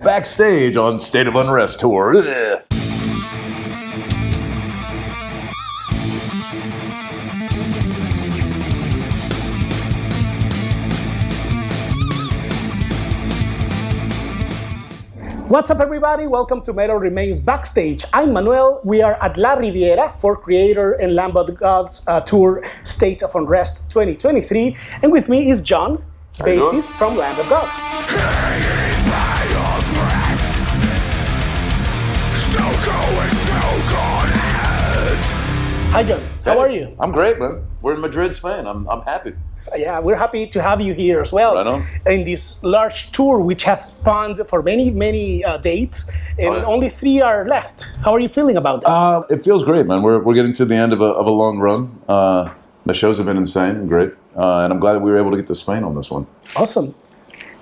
Backstage on State of Unrest Tour. Ugh. What's up, everybody? Welcome to Metal Remains Backstage. I'm Manuel. We are at La Riviera for Creator and Lamb of God's tour State of Unrest 2023. And with me is John, bassist from Lamb of God. Hi, John. How are you? I'm great, man. We're in Madrid, Spain. I'm happy. Yeah, we're happy to have you here as well. Right on. In this large tour, which has spanned for many dates, and only 3 are left. How are you feeling about that? It feels great, man. We're getting to the end of a long run. The shows have been insane and great, and I'm glad that we were able to get to Spain on this one. Awesome.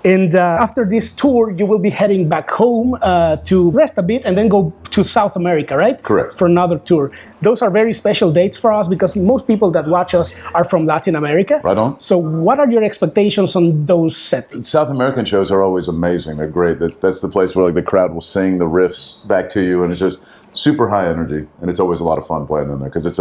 And after this tour, you will be heading back home to rest a bit and then go to South America, right? Correct. For another tour. Those are very special dates for us because most people that watch us are from Latin America. Right on. So what are your expectations on those settings? South American shows are always amazing. They're great. That's the place where like the crowd will sing the riffs back to you, and it's just super high energy, and it's always a lot of fun playing in there because it's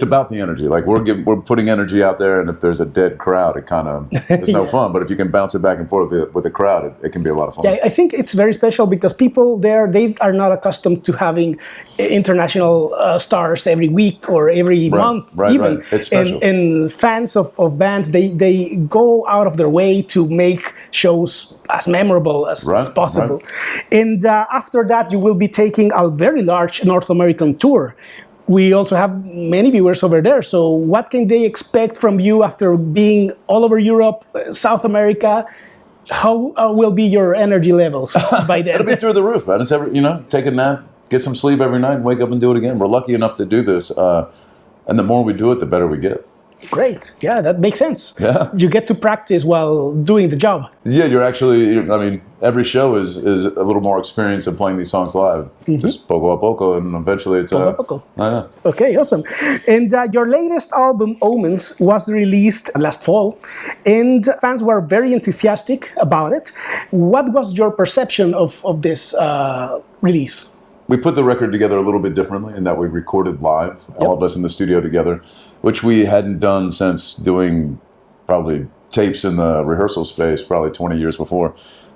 about the energy. Like we're putting energy out there, and if there's a dead crowd, it kind of is no fun. But if you can bounce it back and forth with the crowd, it can be a lot of fun. Yeah, I think it's very special because people there, they are not accustomed to having international stars every week or every month even. Right. It's special. And fans of bands, they go out of their way to make shows as memorable as possible. Right. And after that, you will be taking a very large North American tour. We also have many viewers over there. So what can they expect from you after being all over Europe, South America? How will be your energy levels by then? It'll be through the roof, man. It's take a nap, get some sleep every night, and wake up and do it again. We're lucky enough to do this, and the more we do it, the better we get. Great. Yeah, that makes sense. Yeah. You get to practice while doing the job. Yeah, every show is a little more experience of playing these songs live. Just poco a poco, and eventually it's poco a poco. I know. Okay, awesome. And your latest album, Omens, was released last fall, and fans were very enthusiastic about it. What was your perception of this release? We put the record together a little bit differently in that we recorded live, all of us in the studio together, which we hadn't done since doing probably tapes in the rehearsal space probably 20 years before.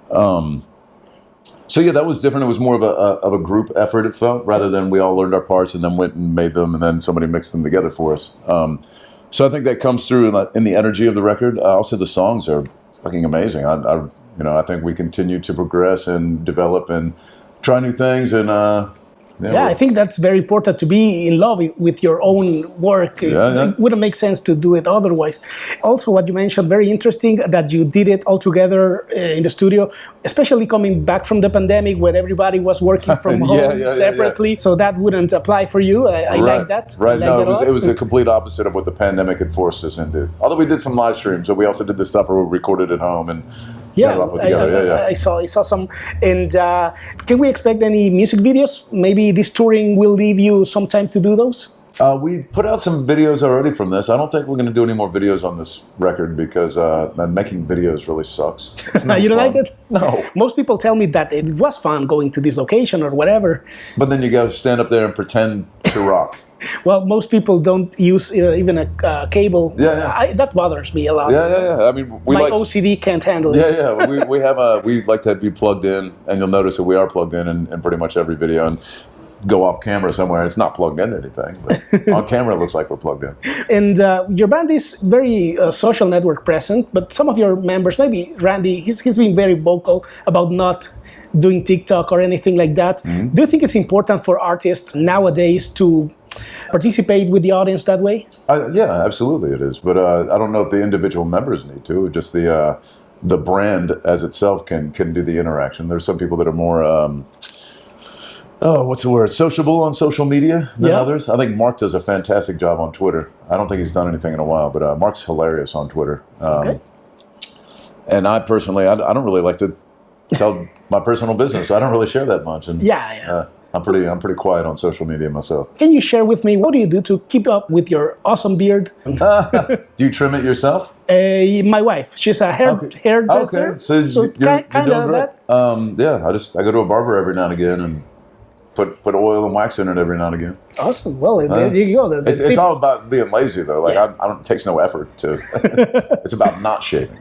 So yeah, that was different. It was more of a group effort, it felt, rather than we all learned our parts and then went and made them and then somebody mixed them together for us. So I think that comes through in the energy of the record. Also, the songs are fucking amazing. I think we continue to progress and develop and try new things, and I think that's very important, to be in love with your own work. It wouldn't make sense to do it otherwise. Also, what you mentioned, very interesting that you did it all together in the studio, especially coming back from the pandemic when everybody was working from home separately. So that wouldn't apply for you. I like that. Right. It was the complete opposite of what the pandemic had forced us into. Although we did some live streams, but we also did the stuff where we recorded at home and I saw some. And can we expect any music videos? Maybe this touring will leave you some time to do those? We put out some videos already from this. I don't think we're going to do any more videos on this record because making videos really sucks. You don't like it? No. Most people tell me that it was fun going to this location or whatever. But then you go stand up there and pretend to rock. Well, most people don't use even a cable. That bothers me a lot. I mean, my OCD can't handle it. We like to be plugged in, and you'll notice that we are plugged in pretty much every video. And go off camera somewhere, it's not plugged into anything, but on camera it looks like we're plugged in. And your band is very social network present, but some of your members, maybe Randy, he's been very vocal about not doing TikTok or anything like that. Mm-hmm. Do you think it's important for artists nowadays to participate with the audience that way? Yeah, absolutely it is. But I don't know if the individual members need to. Just the brand as itself can do the interaction. There's some people that are more sociable on social media than others. I think Mark does a fantastic job on Twitter. I don't think he's done anything in a while, but Mark's hilarious on Twitter. And I personally, I don't really like to tell my personal business. I don't really share that much. And, I'm pretty quiet on social media myself. Can you share with me what do you do to keep up with your awesome beard? Do you trim it yourself? My wife, she's a hairdresser. Okay, so you're kind doing of great. that. Yeah, I go to a barber every now and again and put oil and wax in it every now and again. Awesome. Well, there you go. It's all about being lazy though. Like it takes no effort to. It's about not shaving.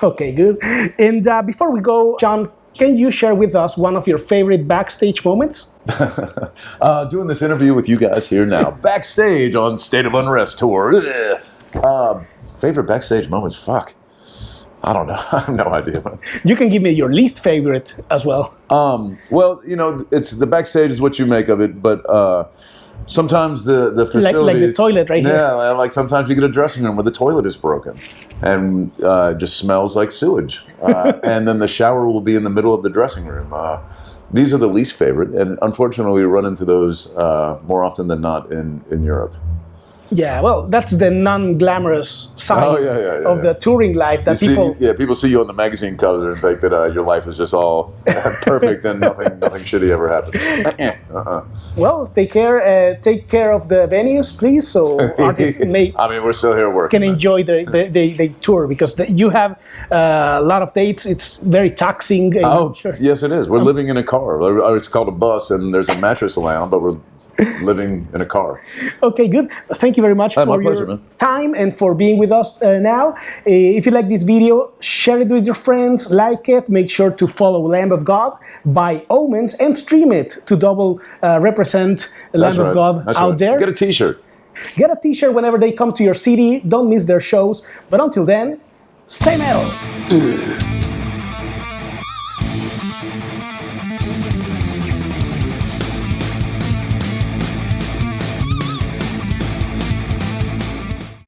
Okay, good. And before we go, John, can you share with us one of your favorite backstage moments? Doing this interview with you guys here now, backstage on State of Unrest tour. Favorite backstage moments? Fuck. I don't know. I have no idea. You can give me your least favorite as well. Well, it's the backstage is what you make of it, but sometimes the facilities, like the toilet right here. Yeah, like sometimes you get a dressing room where the toilet is broken and it just smells like sewage, and then the shower will be in the middle of the dressing room. These are the least favorite, and unfortunately, we run into those more often than not in Europe. Yeah, well, that's the non-glamorous side of the touring life that people see you on the magazine cover and think that your life is just all perfect and nothing shitty ever happens. Well, take care of the venues, please, so artists we're still here working. Can enjoy the tour because you have a lot of dates. It's very taxing. Yes, it is. We're living in a car. It's called a bus, and there's a mattress around, but we're living in a car. Okay, good. Thank you very much for your time and for being with us now. If you like this video, share it with your friends, like it, make sure to follow Lamb of God by Omens and stream it to double represent Lamb of God out there. Get a t-shirt. Get a t-shirt whenever they come to your city. Don't miss their shows. But until then, stay metal.